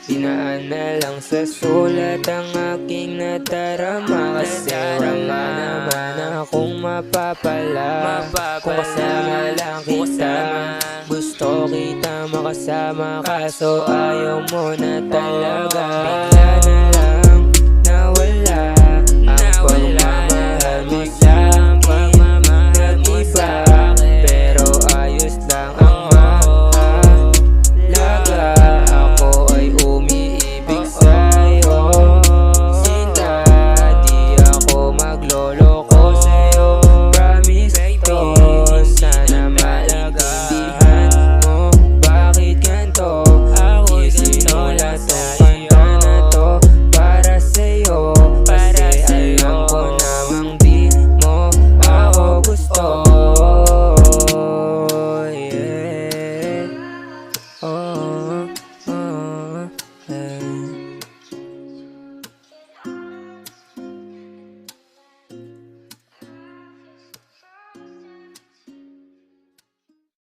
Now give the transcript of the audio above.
Dinaan na lang sa sulat ang aking nadarama. Kasi wala naman akong mapapala kung kasama lang kita. Gusto kita makasama kaso ayaw mo na talaga. Bigla na lang nawala ang pagmamahal mo sa akin. Nag-iba pero ayos lang ang mahalaga. Ako ay umiibig sa'yo, sinta. Di ako magloloko sa'yo, promise to. Sana maintindihan mo bakit ganito. Isinulat tong kanta na to para sa'yo, kasi alam ko namang di mo ako gusto. Yeah. Oh.